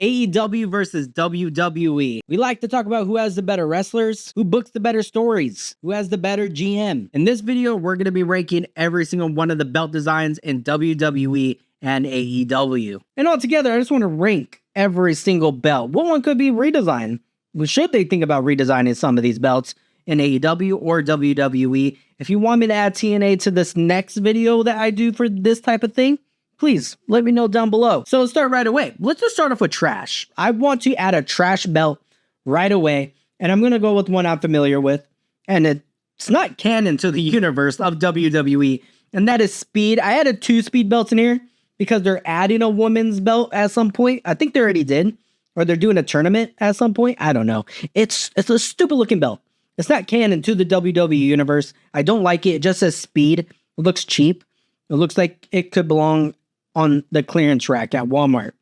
AEW versus WWE. We like to talk about who has the better wrestlers, who books the better stories, who has the better GM. In this video, we're going to be ranking every single one of the belt designs in WWE and AEW. And altogether, I just want to rank every single belt. What one could be redesigned? Well, should they think about redesigning some of these belts in AEW or WWE? If you want me to add TNA to this next video that I do for this type of thing, please let me know down below. So let's start right away. Let's just start off with trash. I want to add a trash belt right away, and I'm going to go with one I'm familiar with, and it's not canon to the universe of WWE, and that is Speed. I added 2 Speed belts in here because they're adding a women's belt at some point. I think they already did, or they're doing a tournament at some point. I don't know. It's a stupid looking belt. It's not canon to the WWE universe. I don't like it. It just says Speed. It looks cheap. It looks like it could belong on the clearance rack at Walmart,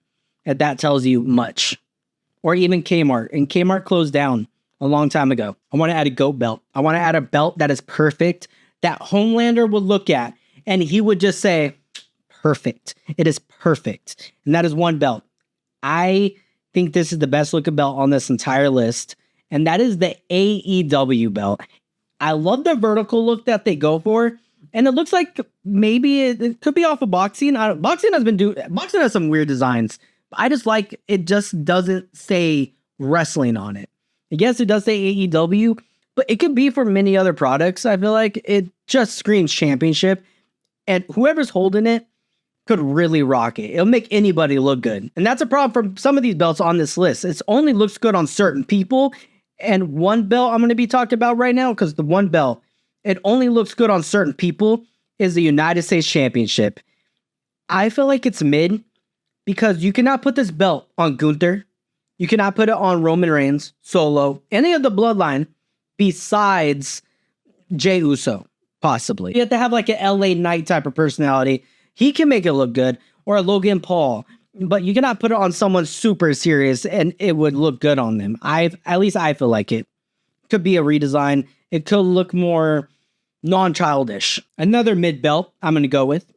and that tells you much. Or even Kmart, and Kmart closed down a long time ago. I want to add a GOAT belt. I want to add a belt that is perfect, that Homelander would look at, and he would just say, perfect. It is perfect. And that is one belt. I think this is the best looking belt on this entire list, and that is the AEW belt. I love the vertical look that they go for. And it looks like maybe it could be off of boxing. Boxing has some weird designs. I just like it. Just doesn't say wrestling on it. I guess it does say AEW, but it could be for many other products. I feel like it just screams championship, and whoever's holding it could really rock it. It'll make anybody look good, and that's a problem for some of these belts on this list. It only looks good on certain people, and one belt I'm going to be talking about right now, because the one belt it only looks good on certain people, is the United States Championship. I feel like it's mid because you cannot put this belt on Gunther. You cannot put it on Roman Reigns, Solo, any of the bloodline besides Jey Uso, possibly. You have to have like an LA Knight type of personality. He can make it look good, or a Logan Paul, but you cannot put it on someone super serious and it would look good on them. At least I feel like it. Could be a redesign. It could look more non-childish. Another mid belt I'm going to go with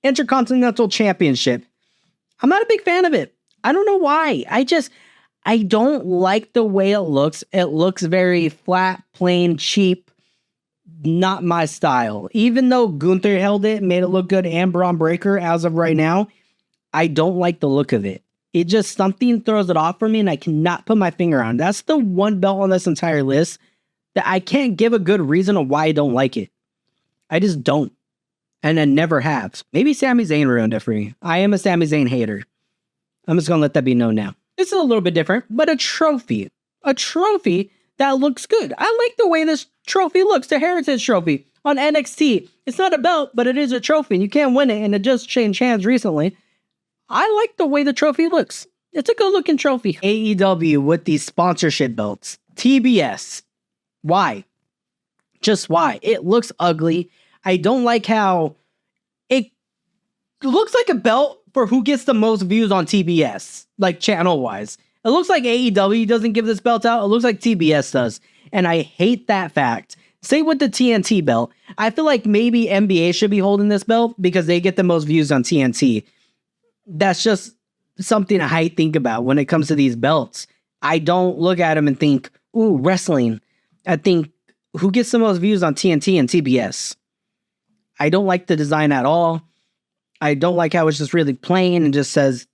Intercontinental Championship. I'm not a big fan of it. I don't know why. I don't like the way it looks. It looks very flat, plain, cheap. Not my style. Even though Gunther held it, made it look good, and Braun Breaker as of right now, I don't like the look of it. It just, something throws it off for me and I cannot put my finger on. That's the one belt on this entire list that I can't give a good reason of why I don't like it. I just don't. And I never have. Maybe Sami Zayn ruined it for me. I am a Sami Zayn hater. I'm just going to let that be known now. This is a little bit different, but a trophy. A trophy that looks good. I like the way this trophy looks. The Heritage Trophy on NXT. It's not a belt, but it is a trophy. And you can't win it, and it just changed hands recently. I like the way the trophy looks. It's a good looking trophy. AEW with these sponsorship belts. TBS. Why? Just why? It looks ugly. I don't like how it looks like a belt for who gets the most views on TBS, like channel-wise. It looks like AEW doesn't give this belt out. It looks like TBS does, and I hate that fact. Same with the TNT belt. I feel like maybe NBA should be holding this belt because they get the most views on TNT. That's just something I think about when it comes to these belts. I don't look at them and think, ooh, wrestling. I think, who gets the most views on TNT and TBS? I don't like the design at all. I don't like how it's just really plain and just says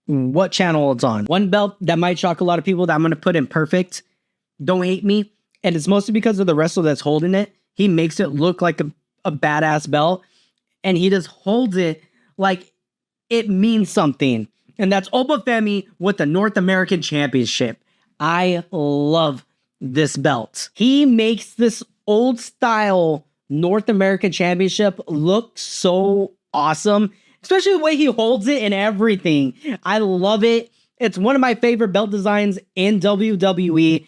what channel it's on. One belt that might shock a lot of people that I'm going to put in perfect. Don't hate me. And it's mostly because of the wrestler that's holding it. He makes it look like a badass belt. And he just holds it like it means something. And that's Obafemi with the North American Championship. I love this belt. He makes this old style North American Championship look so awesome, especially the way he holds it and everything. I love it. It's one of my favorite belt designs in WWE.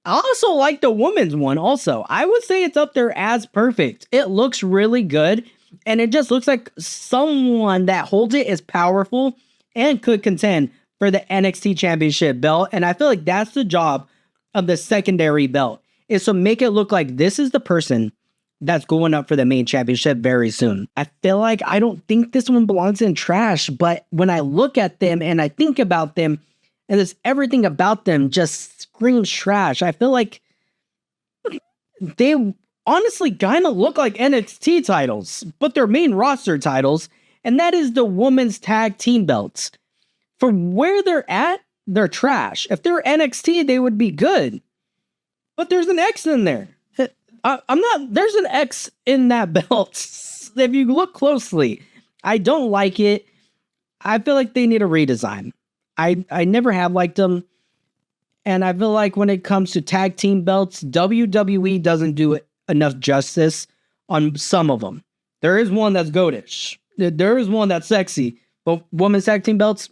I also like the women's one also. I would say it's up there as perfect. It looks really good, and it just looks like someone that holds it is powerful and could contend for the NXT Championship belt. And I feel like that's the job of the secondary belt, is to make it look like this is the person that's going up for the main championship very soon. I feel like I don't think this one belongs in trash, but when I look at them and I think about them, and there's everything about them just screams trash. I feel like they honestly kind of look like NXT titles, but they're main roster titles, and that is the women's tag team belts. For where they're at, they're trash. If they're NXT, they would be good. But there's an X in there. There's an X in that belt. If you look closely, I don't like it. I feel like they need a redesign. I never have liked them. And I feel like when it comes to tag team belts, WWE doesn't do enough justice on some of them. There is one that's goatish. There is one that's sexy. But women's tag team belts,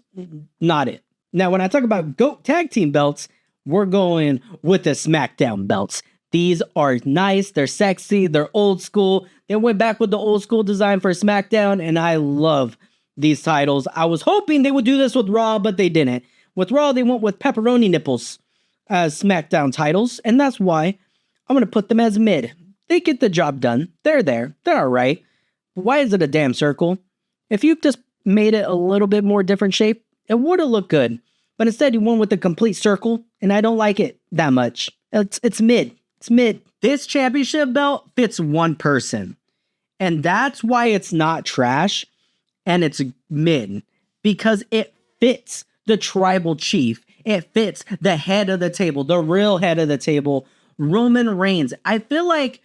not it. Now, when I talk about GOAT tag team belts, we're going with the SmackDown belts. These are nice, they're sexy, they're old school. They went back with the old school design for SmackDown, and I love these titles. I was hoping they would do this with Raw, but they didn't. With Raw, they went with pepperoni nipples as SmackDown titles, and that's why I'm going to put them as mid. They get the job done. They're there. They're all right. But why is it a damn circle? If you just made it a little bit more different shape, it would have looked good. But instead, you went with a complete circle, and I don't like it that much. It's mid. It's mid. This championship belt fits one person, and that's why it's not trash, and it's mid, because it fits the tribal chief. It fits the head of the table, the real head of the table, Roman Reigns. I feel like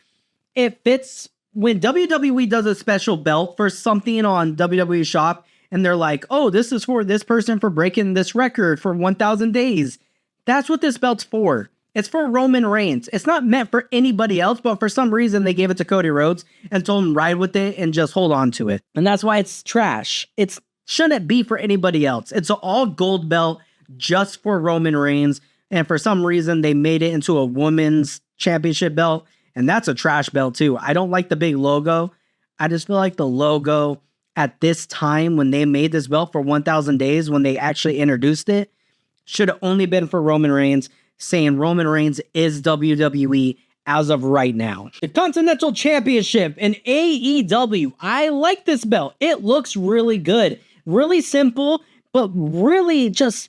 it fits when WWE does a special belt for something on WWE Shop, and they're like, oh, this is for this person for breaking this record for 1,000 days. That's what this belt's for. It's for Roman Reigns. It's not meant for anybody else, but for some reason they gave it to Cody Rhodes and told him ride with it and just hold on to it. And that's why it's trash. It shouldn't be for anybody else. It's an all gold belt just for Roman Reigns. And for some reason they made it into a women's championship belt. And that's a trash belt too. I don't like the big logo. I just feel like the logo at this time when they made this belt for 1,000 days, when they actually introduced it, should have only been for Roman Reigns, saying Roman Reigns is WWE as of right now. The Continental Championship in AEW. I like this belt. It looks really good. Really simple, but really just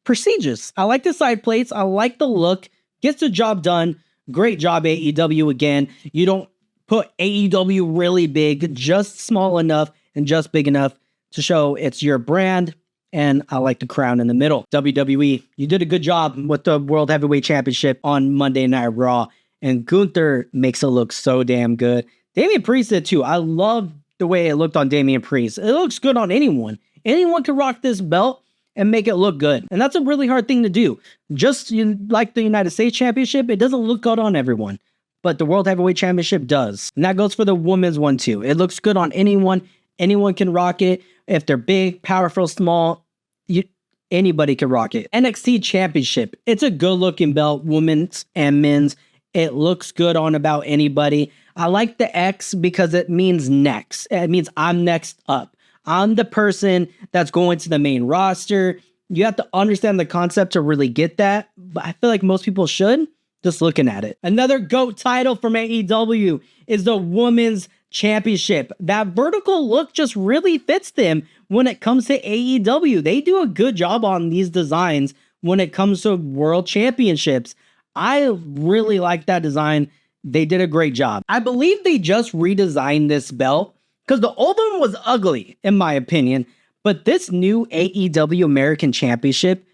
prestigious. I like the side plates. I like the look. Gets the job done. Great job, AEW again. You don't put AEW really big, just small enough and just big enough to show it's your brand. And I like the crown in the middle. WWE, you did a good job with the World Heavyweight Championship on Monday Night Raw. And Gunther makes it look so damn good. Damian Priest did too. I love the way it looked on Damian Priest. It looks good on anyone. Anyone can rock this belt and make it look good. And that's a really hard thing to do. Just like the United States Championship, it doesn't look good on everyone. But the World Heavyweight Championship does. And that goes for the women's one too. It looks good on anyone. Anyone can rock it. If they're big, powerful, small, anybody can rock it. NXT Championship. It's a good looking belt, women's and men's. It looks good on about anybody. I like the X because it means next. It means I'm next up. I'm the person that's going to the main roster. You have to understand the concept to really get that. But I feel like most people should, just looking at it. Another GOAT title from AEW is the Women's Championship. That vertical look just really fits them when it comes to AEW. They do a good job on these designs when it comes to world championships. I really like that design. They did a great job. I believe they just redesigned this belt because the old one was ugly, in my opinion. But this new AEW American Championship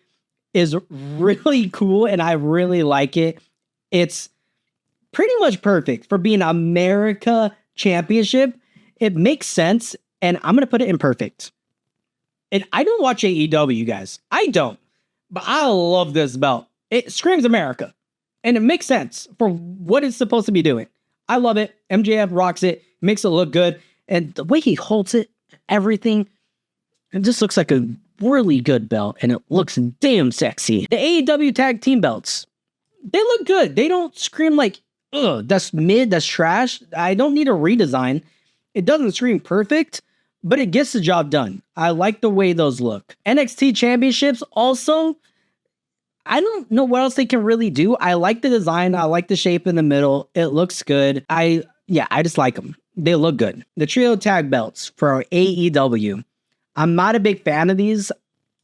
is really cool, and I really like it. It's pretty much perfect for being America Championship. It makes sense, and I'm going to put it in perfect. And I don't watch AEW, you guys. I don't. But I love this belt. It screams America. And it makes sense for what it's supposed to be doing. I love it. MJF rocks it. Makes it look good. And the way he holds it, everything, it just looks like a really good belt. And it looks damn sexy. The AEW tag team belts, they look good. They don't scream like, ugh, that's mid, that's trash. I don't need a redesign. It doesn't scream perfect, but it gets the job done. I like the way those look. NXT championships also, I don't know what else they can really do. I like the design. I like the shape in the middle. It looks good. Yeah, I just like them. They look good. The trio tag belts for AEW. I'm not a big fan of these.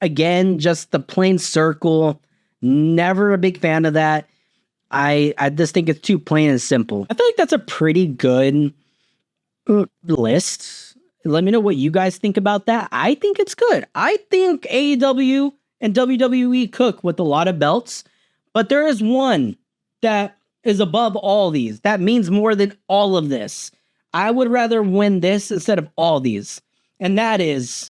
Again, just the plain circle. Never a big fan of that. I just think it's too plain and simple. I feel like that's a pretty good list. Let me know what you guys think about that. I think it's good. I think AEW and WWE cook with a lot of belts, but there is one that is above all these. That means more than all of this. I would rather win this instead of all these. And that is